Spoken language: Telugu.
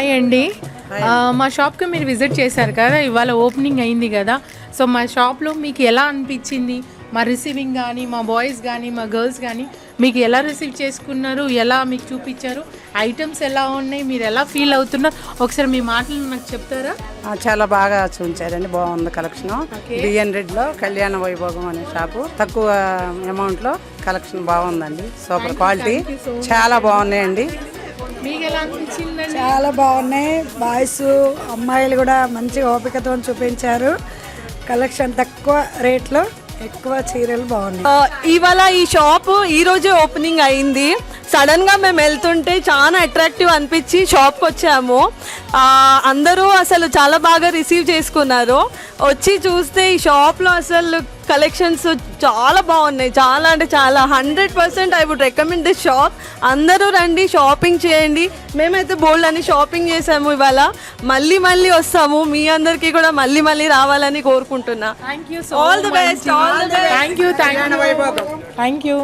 హాయ్ అండి. మా షాప్కి మీరు విజిట్ చేశారు కదా, ఇవాళ ఓపెనింగ్ అయింది కదా. సో మా షాప్లో మీకు ఎలా అనిపించింది? మా రిసీవింగ్ కానీ, మా బాయ్స్ కానీ, మా గర్ల్స్ కానీ మీకు ఎలా రిసీవ్ చేసుకున్నారు, ఎలా మీకు చూపించారు, ఐటమ్స్ ఎలా ఉన్నాయి, మీరు ఎలా ఫీల్ అవుతున్నారు, ఒకసారి మీ మాటలు నాకు చెప్తారా? చాలా బాగా చూపించారండి, బాగుంది కలెక్షన్. బిఎన్ రెడ్డిలో కళ్యాణ వైభోగం అనే షాపు, తక్కువ అమౌంట్లో కలెక్షన్ బాగుందండి. సూపర్ క్వాలిటీ, చాలా బాగున్నాయండి. మీకు ఎలా అనిపించిందండి? చాలా బాగున్నాయి. బాయ్స్ అమ్మాయిలు కూడా మంచి ఓపికతో చూపించారు. కలెక్షన్ తక్కువ రేట్లో ఎక్కువ చీరలు బాగున్నాయి. ఇవాళ ఈ షాప్ ఈ రోజే ఓపెనింగ్ అయింది. సడన్ గా మేము వెళ్తుంటే చాలా అట్రాక్టివ్ అనిపించి షాప్కి వచ్చాము. అందరూ అసలు చాలా బాగా రిసీవ్ చేసుకున్నారు. వచ్చి చూస్తే ఈ షాప్లో అసలు కలెక్షన్స్ చాలా బాగున్నాయి. చాలా అంటే చాలా 100% I would recommend this shop. అందరూ రండి, షాపింగ్ చేయండి. మేమైతే బోల్డ్ అని షాపింగ్ చేసాము. ఇవాళ మళ్ళీ మళ్ళీ వస్తాము. మీ అందరికీ కూడా మళ్ళీ మళ్ళీ రావాలని కోరుకుంటున్నా. Thank you. All the best. Thank you.